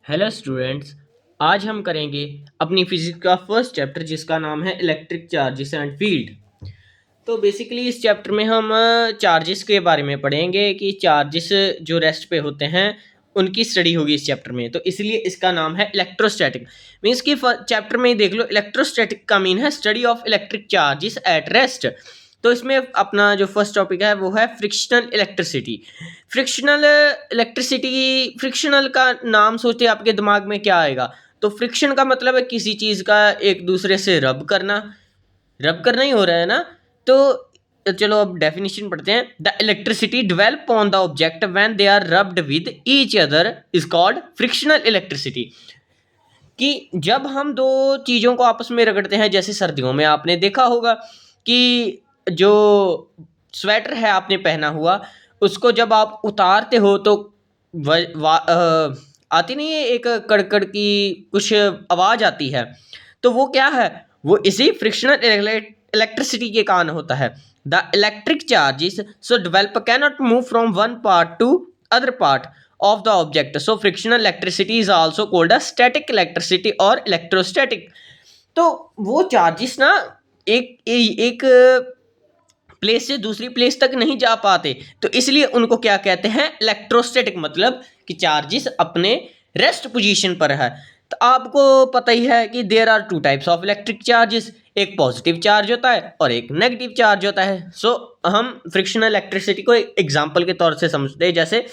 Hello students. आज हम करेंगे अपनी फिजिक्स का फर्स्ट चैप्टर जिसका नाम है इलेक्ट्रिक चार्जेस एंड फील्ड। तो बेसिकली इस चैप्टर में हम चार्जेस के बारे में पढ़ेंगे कि चार्जेस जो रेस्ट पे होते हैं उनकी स्टडी होगी इस चैप्टर में। तो इसलिए इसका नाम है इलेक्ट्रोस्टैटिक। मीन्स कि चैप्टर में देख लो, इलेक्ट्रोस्टैटिक का मीन है study of electric charges at rest. तो इसमें अपना जो फर्स्ट टॉपिक है वो है frictional electricity. Frictional electricity, frictional का नाम सोचते आपके दिमाग में क्या आएगा? तो फ्रिक्शन का मतलब है किसी चीज़ का एक दूसरे से रब करना। रब करना ही हो रहा है ना। तो चलो अब डेफिनेशन पढ़ते हैं। The electricity develop on the object when they are rubbed with each other is called frictional electricity. कि जब हम दो चीज़ों को आपस में रगड़ते हैं, जैसे सर्दियों में आपने देखा होगा कि जो स्वेटर है आपने पहना हुआ, उसको जब आप उतारते हो तो आती नहीं है एक कड़कड़ की कुछ आवाज़ आती है। तो वो क्या है? वो इसी फ्रिक्शनल इलेक्ट्रिसिटी के कारण होता है। The electric charges so develop cannot move from one part two other part of the object, so frictional electricity is also called as static electricity और electrostatic। तो वो चार्जेस ना एक प्लेस से दूसरी प्लेस तक नहीं जा पाते, तो इसलिए उनको क्या कहते हैं? इलेक्ट्रोस्टैटिक। मतलब कि चार्जेस अपने रेस्ट पोजीशन पर है। तो आपको पता ही है कि there are two types of electric charges, एक पॉजिटिव चार्ज होता है और एक नेगेटिव चार्ज होता है। सो हम फ्रिक्शनल इलेक्ट्रिसिटी को एग्जांपल के तौर से समझते हैं। जैसे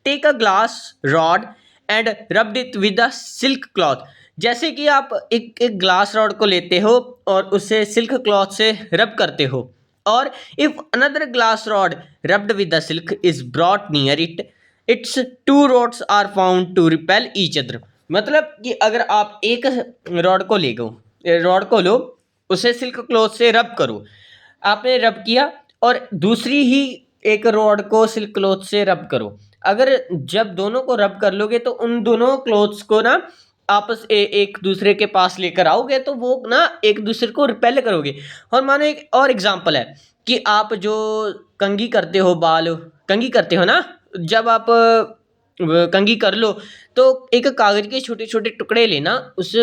take a glass rod and rubbed it with a silk cloth. जैसे कि आप एक ग्लास रॉड को लेते हो और उसे सिल्क क्लॉथ से रब करते हो, और if another glass rod rubbed with the silk is brought near it, its two rods are found to repel each other. मतलब कि अगर आप एक रॉड को लो, उसे सिल्क क्लॉथ से रब करो, आपने रब किया, और दूसरी ही एक रॉड को सिल्क क्लॉथ से रब करो। अगर जब दोनों को रब कर लोगे तो उन दोनों क्लॉथ्स को ना एक दूसरे के पास लेकर आओगे, तो वो ना एक दूसरे को रिपेल करोगे। और मानो एक और एग्जांपल है कि आप जो कंघी करते हो, बाल कंघी करते हो ना, जब आप कंघी कर लो तो एक कागज के छोटे छोटे टुकड़े लेना। उस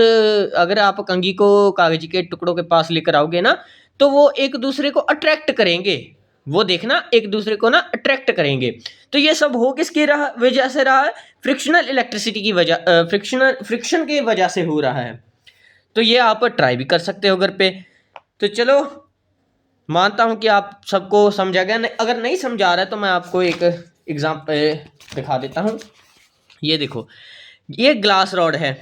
अगर आप कंघी को कागज के टुकड़ों के पास लेकर आओगे ना, तो वो एक दूसरे को अट्रैक्ट करेंगे। वो देखना एक दूसरे को ना अट्रैक्ट करेंगे। तो ये सब हो किसकी वजह से रहा है? फ्रिक्शनल इलेक्ट्रिसिटी की वजह, फ्रिक्शन की वजह से हो रहा है। तो ये आप ट्राई भी कर सकते हो घर पे। तो चलो, मानता हूँ कि आप सबको समझा गया। अगर नहीं समझा रहा है तो मैं आपको एक एग्जाम्पल दिखा देता हूँ। ये देखो, ये ग्लास रॉड है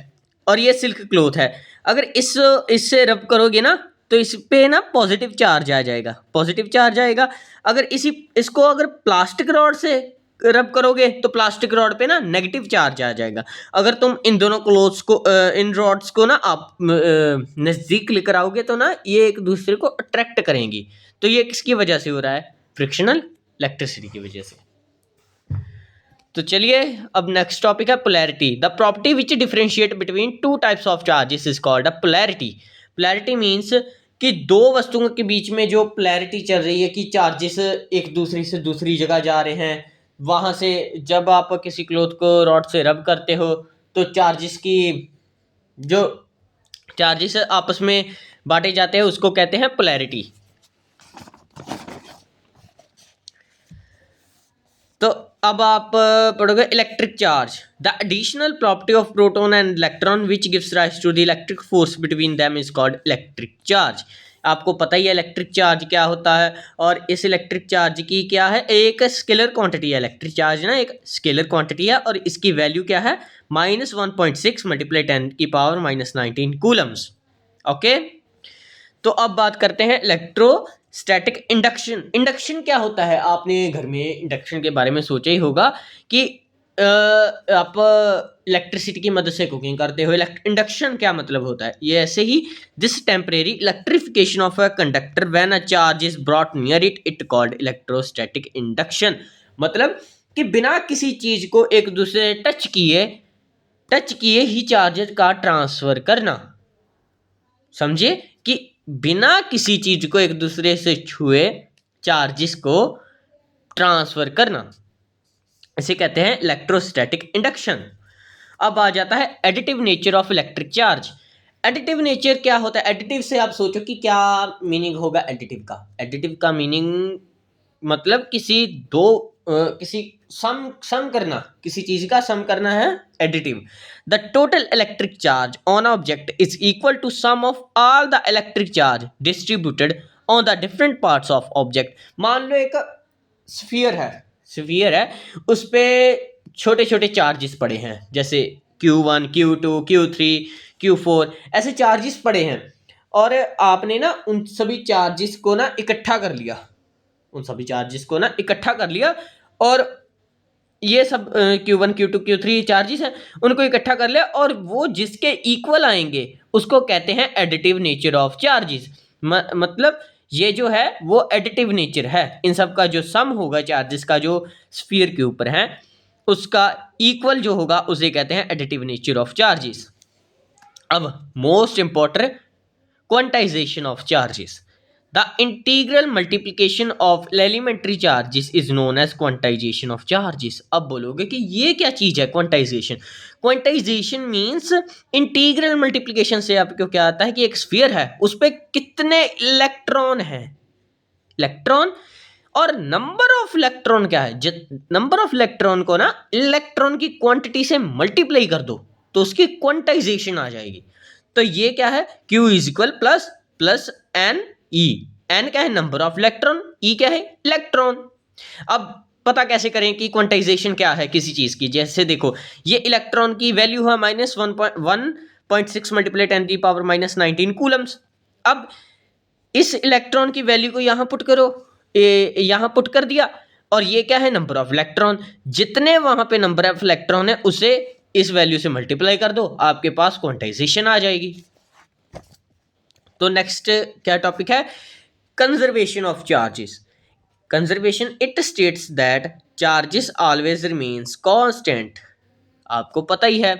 और ये सिल्क क्लॉथ है। अगर इससे रब करोगे ना, तो इस पे ना पॉजिटिव चार्ज आ जाएगा, पॉजिटिव चार्ज आएगा। अगर इसको अगर प्लास्टिक रॉड से रब करोगे तो प्लास्टिक रॉड पे ना नेगेटिव चार्ज आ जाएगा। अगर तुम इन दोनों क्लोथ्स को इन रॉड्स को ना आप नज़दीक लेकर आओगे तो ना ये एक दूसरे को अट्रैक्ट करेंगी। तो ये किसकी वजह से हो रहा है? फ्रिक्शनल इलेक्ट्रिसिटी की वजह से। तो चलिए, अब नेक्स्ट टॉपिक है polarity. The property which differentiate between two types of charges is called a polarity. Polarity means कि दो वस्तुओं के बीच में जो पोलैरिटी चल रही है, कि चार्जेस एक दूसरी से दूसरी जगह जा रहे हैं। वहाँ से जब आप किसी क्लॉथ को रॉड से रब करते हो तो जो चार्जेस आपस में बांटे जाते हैं उसको कहते हैं पोलैरिटी। तो अब आप पढ़ोगे electric charge. The additional property of proton and electron which gives rise to the electric force between them is called electric charge. आपको पता ही है इलेक्ट्रिक चार्ज क्या होता है। और इस इलेक्ट्रिक चार्ज की क्या है? एक स्केलर क्वांटिटी है। इलेक्ट्रिक चार्ज ना एक स्केलर क्वांटिटी है और इसकी वैल्यू क्या है? -1.6 मल्टीप्लाई 10⁻⁹ कूलम्स। ओके, तो अब बात करते हैं इलेक्ट्रोस्टैटिक इंडक्शन। इंडक्शन क्या होता है? आपने घर में इंडक्शन के बारे में सोचा ही होगा कि आप इलेक्ट्रिसिटी की मदद से कुकिंग करते हो। इंडक्शन क्या मतलब होता है? ये ऐसे ही, this temporary electrification of a conductor when a charge is brought near it, it called electrostatic induction. मतलब कि बिना किसी चीज को एक दूसरे टच किए ही चार्ज का ट्रांसफर करना। समझे कि बिना किसी चीज को एक दूसरे से छुए चार्जेस को ट्रांसफर करना, इसे कहते हैं इलेक्ट्रोस्टैटिक इंडक्शन। अब आ जाता है additive nature of electric charge. Additive nature क्या होता है? एडिटिव से आप सोचो कि क्या मीनिंग होगा एडिटिव का। एडिटिव का मीनिंग मतलब किसी सम करना, किसी चीज का सम करना है additive. The total electric charge on object is equal to sum of all the electric charge distributed on the different parts of object. मान लो एक स्फीयर है, उस पे छोटे छोटे चार्जेस पड़े हैं, जैसे Q1, Q2, Q3, Q4 ऐसे चार्जेस पड़े हैं, और आपने ना उन सभी चार्जेस को ना इकट्ठा कर लिया, और ये सब Q1, Q2, Q3 चार्जेस हैं, उनको इकट्ठा कर लिया, और वो जिसके इक्वल आएंगे उसको कहते हैं एडिटिव नेचर ऑफ चार्जेस। मतलब ये जो है वो एडिटिव नेचर है, इन सब का जो सम होगा चार्जेस का जो स्फीयर के ऊपर है उसका इक्वल जो होगा उसे कहते हैं एडिटिव नेचर ऑफ चार्जेस। अब most important, quantization of charges. The integral multiplication of elementary charges is known as quantization of charges. अब बोलोगे कि ये क्या चीज है quantization? Quantization means integral multiplication से आपको क्या आता है कि एक स्फीयर है, उस पर कितने इलेक्ट्रॉन है, इलेक्ट्रॉन, और नंबर ऑफ इलेक्ट्रॉन क्या है, नंबर ऑफ इलेक्ट्रॉन को ना इलेक्ट्रॉन की क्वांटिटी से मल्टीप्लाई कर दो तो उसकी क्वांटाइजेशन आ जाएगी। तो ये क्या है? Q is equal plus N E. N क्या है? नंबर ऑफ इलेक्ट्रॉन, ई क्या है? इलेक्ट्रॉन। अब पता कैसे करें कि क्वांटाइजेशन क्या है किसी चीज की? जैसे देखो, ये इलेक्ट्रॉन की वैल्यू है -1.6 मल्टीप्लाई 10⁻⁻19 कूलम्स। अब इस इलेक्ट्रॉन की वैल्यू को यहाँ पुट करो, यहाँ पुट कर दिया, और ये क्या है? Number of electron. जितने वहां पे नंबर ऑफ इलेक्ट्रॉन है उसे इस वैल्यू से मल्टीप्लाई कर दो, आपके पास क्वांटाइजेशन आ जाएगी। तो नेक्स्ट क्या टॉपिक है? Conservation of charges. Conservation it states that charges always remains constant. आपको पता ही है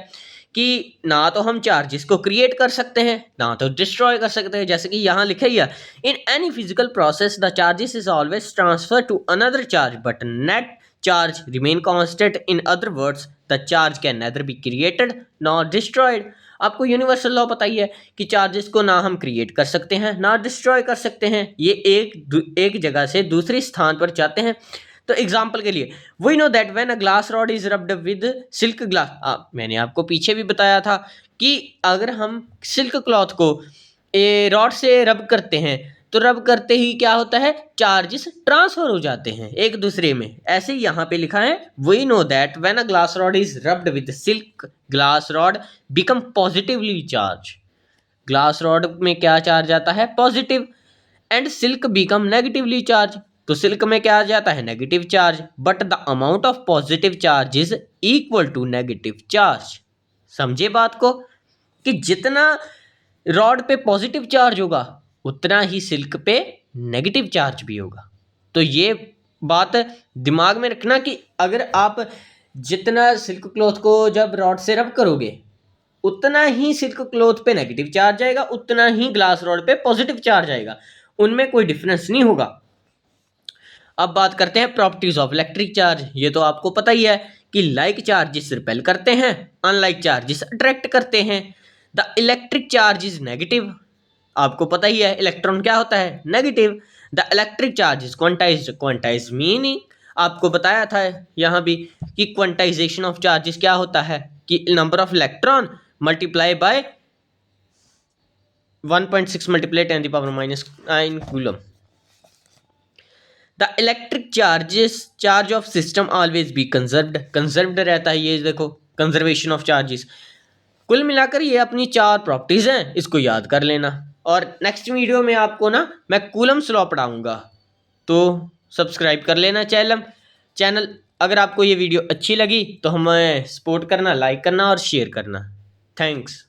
कि ना तो हम चार्जेस को क्रिएट कर सकते हैं ना तो डिस्ट्रॉय कर सकते हैं, जैसे कि यहाँ लिखा ही है, in any physical process the charges is always transfer to another charge but net charge remain constant. In other words the charge can neither be created nor destroyed. आपको यूनिवर्सल लॉ पता ही है कि चार्जेस को ना हम create कर सकते हैं ना डिस्ट्रॉय कर सकते हैं, ये एक जगह से दूसरे स्थान पर जाते हैं। तो एग्जाम्पल के लिए, we know that when a glass rod is rubbed with silk glass. मैंने आपको पीछे भी बताया था कि अगर हम सिल्क क्लॉथ को रॉड से रब करते हैं तो रब करते ही क्या होता है? चार्जेस ट्रांसफर हो जाते हैं एक दूसरे में। ऐसे ही यहाँ पे लिखा है, we know that when a glass rod is rubbed with silk glass rod become positively charge. Glass rod में क्या चार्ज आता है? Positive. And silk become negatively charge. तो सिल्क में क्या आ जाता है? Negative charge. But the amount of positive charge is equal to negative charge. समझे बात को कि जितना रॉड पे पॉजिटिव चार्ज होगा उतना ही सिल्क पे नेगेटिव चार्ज भी होगा। तो ये बात दिमाग में रखना कि अगर आप जितना सिल्क क्लॉथ को जब रॉड से रब करोगे उतना ही सिल्क क्लॉथ पे नेगेटिव चार्ज आएगा, उतना ही ग्लास रॉड पे पॉजिटिव चार्ज आएगा, उनमें कोई डिफरेंस नहीं होगा। अब बात करते हैं प्रॉपर्टीज ऑफ इलेक्ट्रिक चार्ज। ये तो आपको पता ही है कि लाइक चार्जेस रिपेल करते हैं, अनलाइक चार्जेस अट्रैक्ट करते हैं। The electric charge is negative. आपको पता ही है इलेक्ट्रॉन क्या होता है? Negative. The electric charge is quantized. Quantize meaning आपको बताया था यहाँ भी कि क्वांटाइजेशन ऑफ चार्जेस क्या होता है कि number of electron multiply by 1.6 multiply 10⁻⁻9 coulomb. The electric charge of system always be conserved रहता है। ये देखो कंजर्वेशन ऑफ चार्जेस। कुल मिलाकर ये अपनी 4 प्रॉपर्टीज हैं, इसको याद कर लेना। और नेक्स्ट वीडियो में आपको ना मैं कूलम्स लॉ पढ़ाऊंगा, तो सब्सक्राइब कर लेना चैनल। अगर आपको ये वीडियो अच्छी लगी तो हमें सपोर्ट करना, लाइक करना और शेयर करना। थैंक्स।